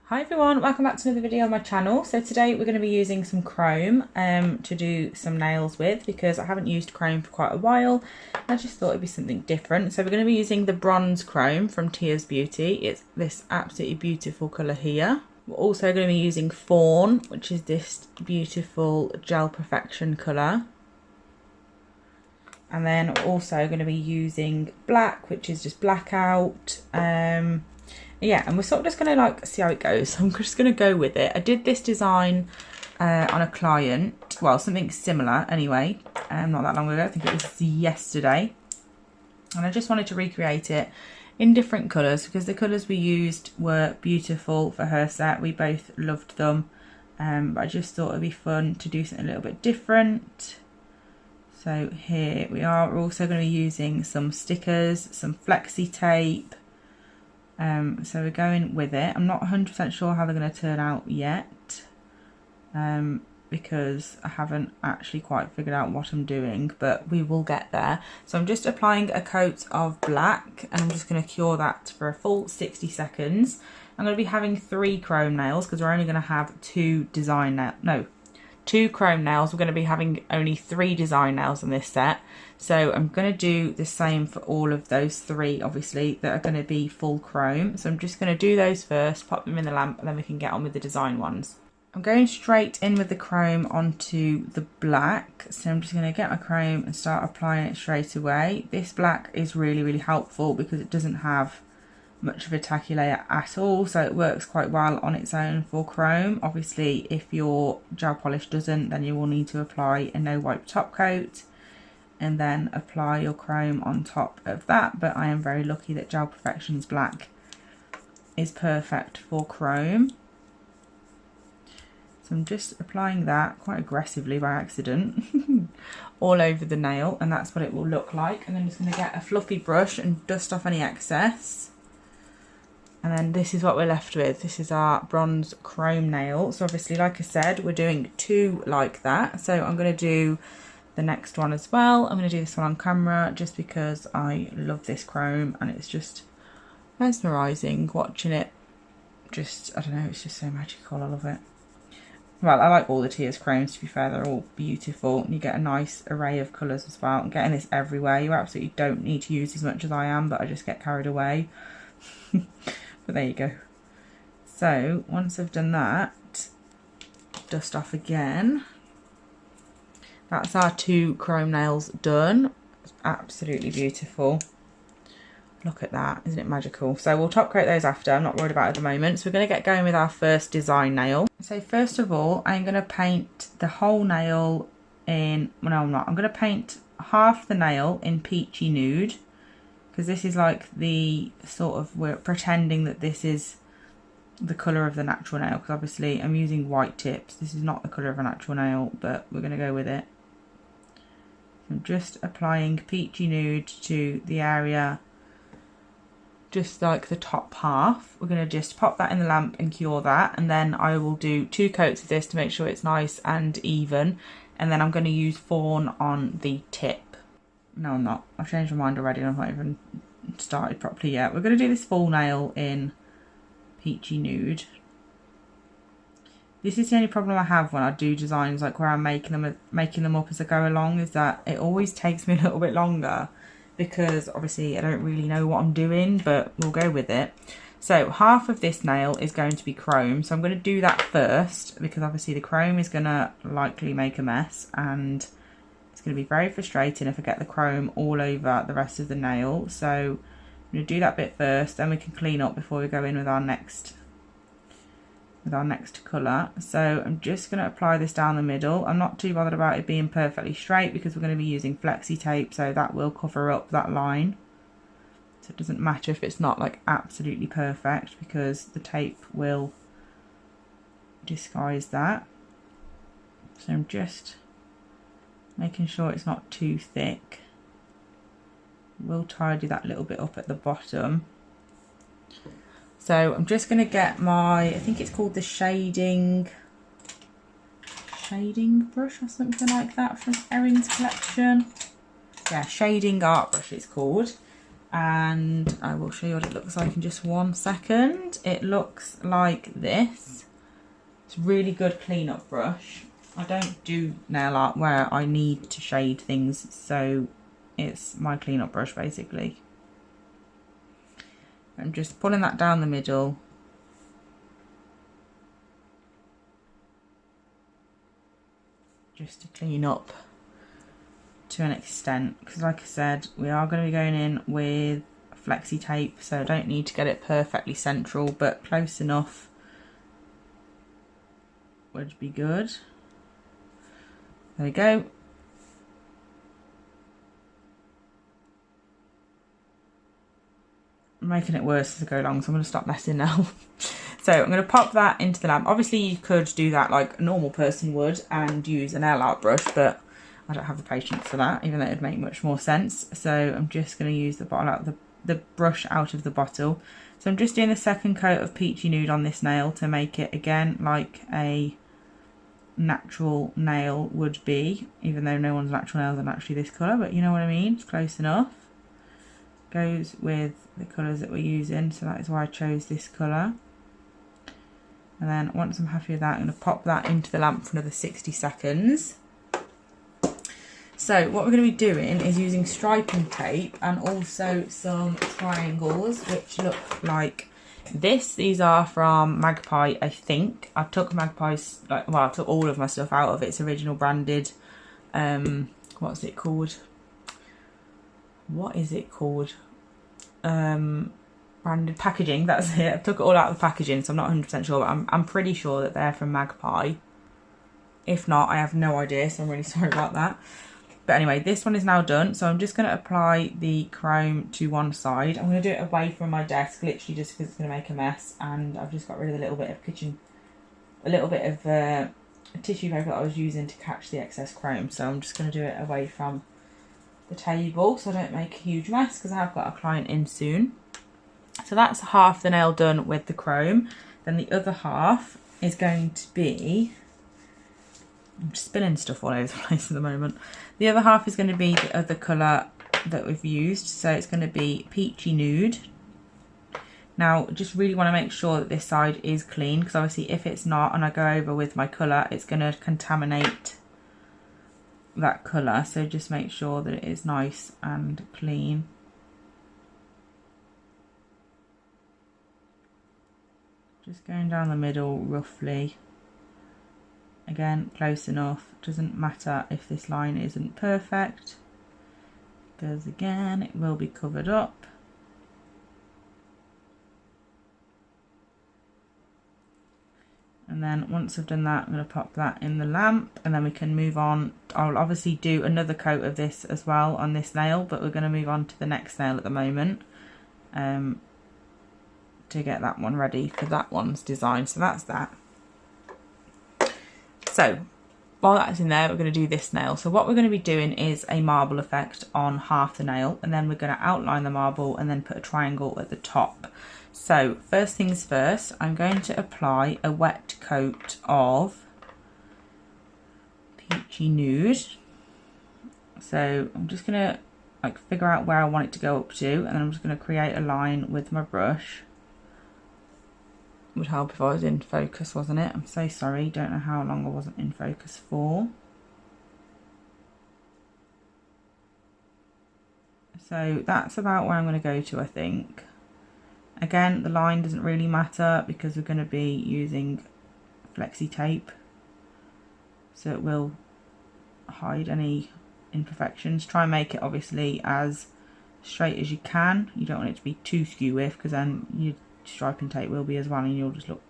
Hi everyone, welcome back to another video on my channel. So today we're going to be using some chrome to do some nails with, because I haven't used chrome for quite a while. I just thought it'd be something different. So we're going to be using the bronze chrome from Tia's Beauty. It's this absolutely beautiful colour here. We're also going to be using fawn, which is this beautiful gel perfection colour. And then we're also going to be using black, which is just blackout. Yeah, and we're sort of just going to like see how it goes. So I'm just going to go with it. I did this design on a client, well, something similar anyway, not that long ago. I think it was yesterday. And I just wanted to recreate it in different colours, because the colours we used were beautiful for her set. We both loved them, but I just thought it'd be fun to do something a little bit different. So here we are. We're also going to be using some stickers, some flexi tape. So we're going with it. I'm not 100% sure how they're going to turn out yet, because I haven't actually quite figured out what I'm doing, but we will get there. So I'm just applying a coat of black, and I'm just going to cure that for a full 60 seconds. I'm going to be having 3 chrome nails, because we're only going to have 2 design nails. No, 2 chrome nails. We're going to be having only 3 design nails in this set. So I'm going to do the same for all of those 3, obviously, that are going to be full chrome. So I'm just going to do those first, pop them in the lamp, and then we can get on with the design ones. I'm going straight in with the chrome onto the black. So I'm just going to get my chrome and start applying it straight away. This black is really, really helpful because it doesn't have much of a tacky layer at all, so it works quite well on its own for chrome. Obviously, if your gel polish doesn't, then you will need to apply a no wipe top coat and then apply your chrome on top of that. But I am very lucky that Gel Perfection's black is perfect for chrome. So I'm just applying that quite aggressively by accident all over the nail, and that's what it will look like. And then I'm just going to get a fluffy brush and dust off any excess. And then this is what we're left with. This is our bronze chrome nail. So obviously, like I said, we're doing 2 like that. So I'm going to do the next one as well. I'm going to do this one on camera just because I love this chrome, and it's just mesmerising watching it. Just, I don't know, it's just so magical. I love it. Well, I like all the Tia's chromes, to be fair. They're all beautiful, and you get a nice array of colours as well. And getting this everywhere, you absolutely don't need to use as much as I am, but I just get carried away. But there you go. So once I've done that, dust off again. That's our 2 chrome nails done. It's absolutely beautiful. Look at that, isn't it magical? So we'll top coat those after. I'm not worried about it at the moment. So we're going to get going with our first design nail. So first of all, I'm going to paint the whole nail in, well, no, I'm not. I'm going to paint half the nail in peachy nude, because this is like the sort of, we're pretending that this is the colour of the natural nail, because obviously I'm using white tips. This is not the colour of a natural nail, but we're going to go with it. I'm just applying peachy nude to the area, just like the top half. We're going to just pop that in the lamp and cure that, and then I will do 2 coats of this to make sure it's nice and even, and then I'm going to use fawn on the tip. No, I'm not. I've changed my mind already and I've not even started properly yet. We're going to do this full nail in peachy nude. This is the only problem I have when I do designs like where I'm making them up as I go along, is that it always takes me a little bit longer, because obviously I don't really know what I'm doing, but we'll go with it. So half of this nail is going to be chrome, so I'm going to do that first, because obviously the chrome is going to likely make a mess, and it's going to be very frustrating if I get the chrome all over the rest of the nail. So I'm going to do that bit first, then we can clean up before we go in with our next colour. So I'm just going to apply this down the middle. I'm not too bothered about it being perfectly straight, because we're going to be using flexi tape, so that will cover up that line. So it doesn't matter if it's not like absolutely perfect, because the tape will disguise that. So I'm just making sure it's not too thick. We'll tidy that little bit up at the bottom. So I'm just going to get my, I think it's called the shading brush or something like that from Erin's collection. Yeah, shading art brush it's called. and I will show you what it looks like in just 1 second. It looks like this. It's a really good clean up brush. I don't do nail art where I need to shade things, so it's my clean up brush basically. I'm just pulling that down the middle. Just to clean up to an extent, because like I said, we are going to be going in with flexi tape, so I don't need to get it perfectly central, but close enough would be good. There we go. I'm making it worse as I go along, so I'm going to stop messing now. So I'm going to pop that into the lamp. Obviously you could do that like a normal person would and use a nail art brush, but I don't have the patience for that, even though it would make much more sense. So I'm just going to use the bottle out, the brush out of the bottle. So I'm just doing the second coat of Peachy Nude on this nail to make it again like a natural nail would be, even though no one's natural nails are actually this colour, but you know what I mean, it's close enough. Goes with the colours that we're using, so that is why I chose this colour. And then once I'm happy with that, I'm going to pop that into the lamp for another 60 seconds. So what we're going to be doing is using striping tape and also some triangles, which look like this. These are from Magpie, I think. I took Magpie's, well, I took all of my stuff out of its original branded, what's it called? What is it called? Branded packaging, that's it. I took it all out of the packaging, so I'm not 100% sure, but I'm pretty sure that they're from Magpie. If not, I have no idea, so I'm really sorry about that. But anyway, this one is now done, so I'm just going to apply the chrome to one side. I'm going to do it away from my desk, literally just because it's going to make a mess, and I've just got rid of a little bit of tissue paper that I was using to catch the excess chrome, so I'm just going to do it away from the table so I don't make a huge mess, because I've got a client in soon. So that's half the nail done with the chrome. Then the other half is going to be, I'm just spilling stuff all over the place at the moment. The other half is going to be the other colour that we've used, so it's going to be Peachy Nude. Now just really want to make sure that this side is clean, because obviously if it's not and I go over with my colour, it's going to contaminate that colour, so just make sure that it is nice and clean. Just going down the middle roughly. Again, close enough. Doesn't matter if this line isn't perfect, because again it will be covered up. And then once I've done that, I'm going to pop that in the lamp, and then we can move on. I'll obviously do another coat of this as well on this nail, but we're going to move on to the next nail at the moment to get that one ready for that one's design. So that's that. So while that's in there, we're going to do this nail. So what we're going to be doing is a marble effect on half the nail, and then we're going to outline the marble and then put a triangle at the top. So first things first, I'm going to apply a wet coat of Peachy Nude. So I'm just going to like figure out where I want it to go up to, and then I'm just going to create a line with my brush. Would help if I was in focus, wasn't it? I'm so sorry, don't know how long I wasn't in focus for. So that's about where I'm going to go to, I think. Again, the line doesn't really matter because we're going to be using flexi tape, so it will hide any imperfections. Try and make it obviously as straight as you can. You don't want it to be too skew with, because then your striping tape will be as well, and you'll just look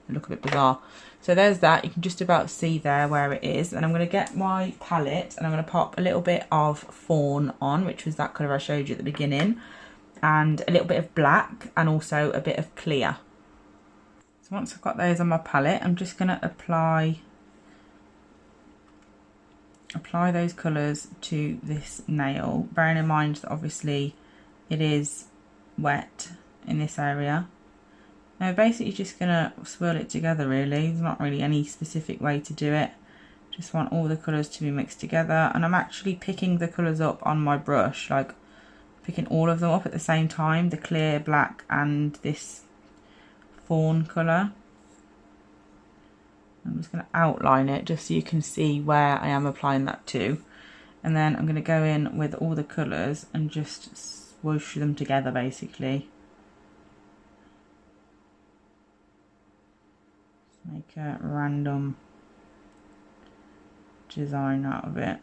a bit bizarre. So there's that. You can just about see there where it is, and I'm going to get my palette and I'm going to pop a little bit of fawn on, which was that colour I showed you at the beginning, and a little bit of black and also a bit of clear. So once I've got those on my palette, I'm just going to apply those colours to this nail, bearing in mind that obviously it is wet in this area. Now basically just going to swirl it together really. There's not really any specific way to do it. Just want all the colours to be mixed together, and I'm actually picking the colours up on my brush, like picking all of them up at the same time, the clear black and this fawn colour. I'm just going to outline it just so you can see where I am applying that to. And then I'm going to go in with all the colours and just swoosh them together basically. Just make a random design out of it.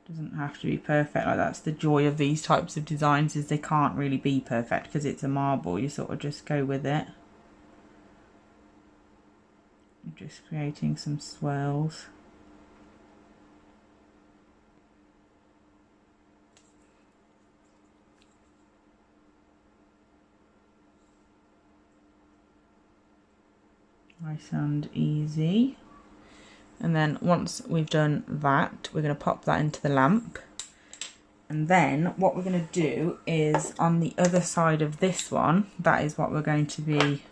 Doesn't have to be perfect. Like, that's the joy of these types of designs, is they can't really be perfect because it's a marble. You sort of just go with it. I'm just creating some swirls. Nice and easy. And then once we've done that, we're going to pop that into the lamp. And then what we're going to do is on the other side of this one, that is what we're going to be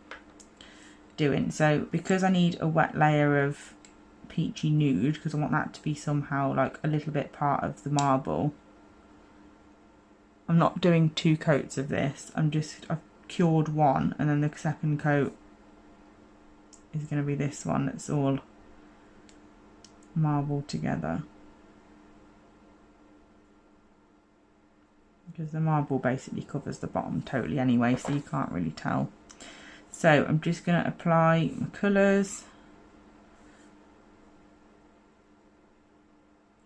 doing. So because I need a wet layer of peachy nude, because I want that to be somehow like a little bit part of the marble, I'm not doing 2 coats of this. I've cured one, and then the second coat is going to be this one that's all marble together, because the marble basically covers the bottom totally anyway, so you can't really tell. So I'm just going to apply my colours.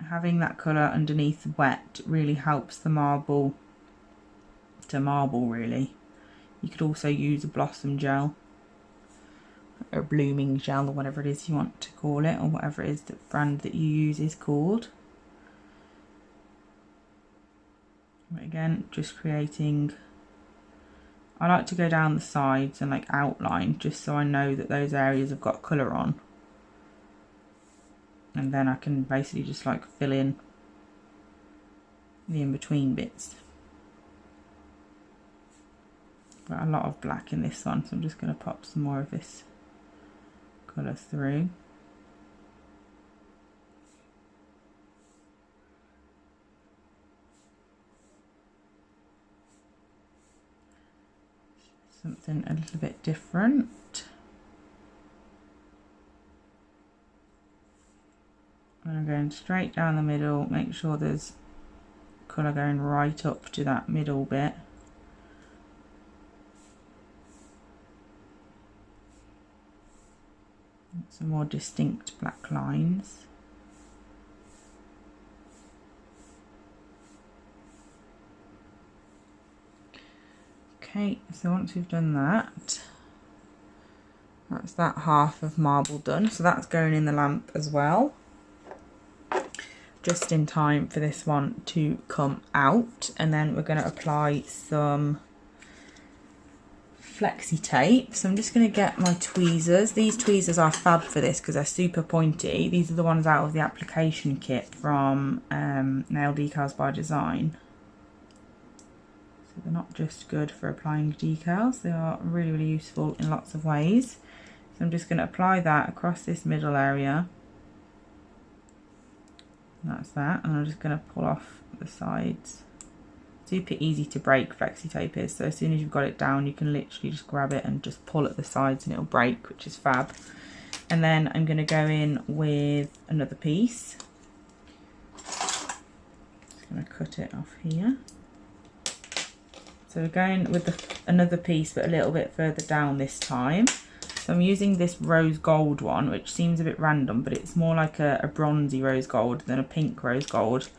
Having that colour underneath wet really helps the marble to marble really. You could also use a blossom gel or blooming gel, or whatever it is you want to call it, or whatever it is the brand that you use is called. But again, just creating, I like to go down the sides and like outline, just so I know that those areas have got colour on, and then I can basically just like fill in the in-between bits. Got a lot of black in this one, so I'm just going to pop some more of this colour through. Something a little bit different. And I'm going straight down the middle, make sure there's colour going right up to that middle bit. Some more distinct black lines. Okay, so once we've done that, that's that half of marble done. So that's going in the lamp as well, just in time for this one to come out. And then we're going to apply some flexi tape. So I'm just going to get my tweezers. These tweezers are fab for this because they're super pointy. These are the ones out of the application kit from Nail Decals by Design. So they're not just good for applying decals, they are really, really useful in lots of ways. So I'm just going to apply that across this middle area. That's that, and I'm just going to pull off the sides. Super easy to break, flexi tape is, so as soon as you've got it down you can literally just grab it and just pull at the sides and it'll break, which is fab. And then I'm going to go in with another piece. Just going to cut it off here. So we're going with another piece, but a little bit further down this time. So I'm using this rose gold one, which seems a bit random, but it's more like a bronzy rose gold than a pink rose gold.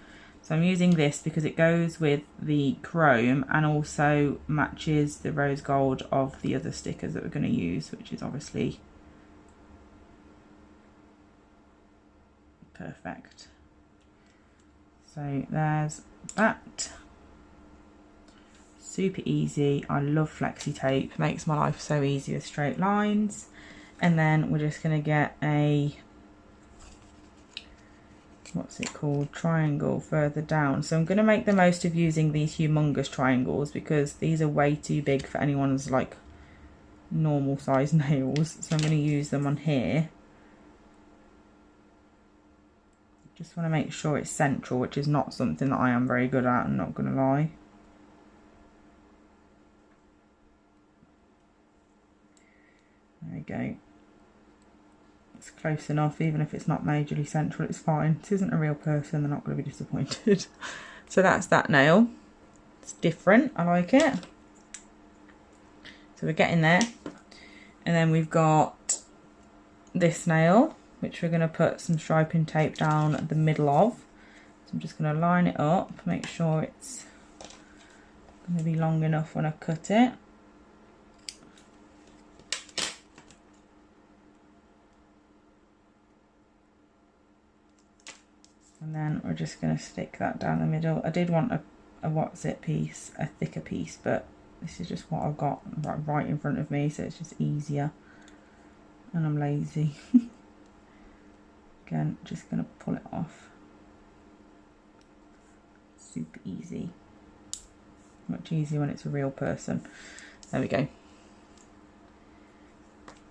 So I'm using this because it goes with the chrome and also matches the rose gold of the other stickers that we're going to use, which is obviously perfect. So there's that. Super easy. I love flexi tape, makes my life so easy with straight lines. And then we're just going to get a, what's it called, triangle further down. So I'm going to make the most of using these humongous triangles because these are way too big for anyone's like normal size nails. So I'm going to use them on here Just want to make sure it's central, which is not something that I am very good at, I'm not going to lie. There we go. It's close enough, even if it's not majorly central, it's fine. This isn't a real person, they're not going to be disappointed. So that's that nail. It's different, I like it. So we're getting there. And then we've got this nail, which we're going to put some striping tape down at the middle of. So I'm just going to line it up, make sure it's going to be long enough when I cut it. And then we're just going to stick that down the middle. I did want a what's it piece, a thicker piece, but this is just what I've got right in front of me, so it's just easier. And I'm lazy. Again, just going to pull it off. Super easy. Much easier when it's a real person. There we go.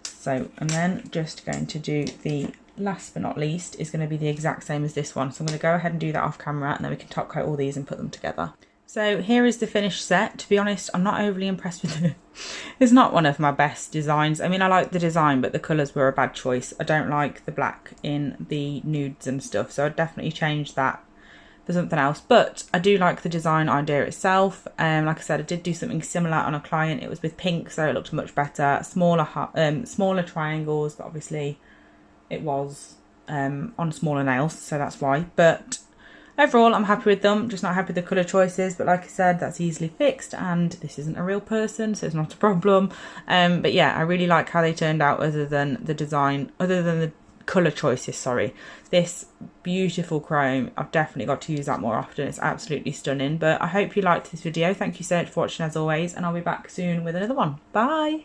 So, and then just going to do the last but not least is going to be the exact same as this one. So I'm going to go ahead and do that off camera, and then we can top coat all these and put them together. So here is the finished set. To be honest, I'm not overly impressed with it. It's not one of my best designs. I mean, I like the design, but the colours were a bad choice. I don't like the black in the nudes and stuff, so I'd definitely change that for something else. But I do like the design idea itself. Like I said, I did do something similar on a client. It was with pink, so it looked much better. Smaller triangles, but obviously it was on smaller nails, so that's why. But overall, I'm happy with them, just not happy with the colour choices. But like I said, that's easily fixed, and this isn't a real person, so it's not a problem. But yeah, I really like how they turned out, other than the design, other than the colour choices, sorry. This beautiful chrome, I've definitely got to use that more often. It's absolutely stunning. But I hope you liked this video. Thank you so much for watching as always, and I'll be back soon with another one. Bye!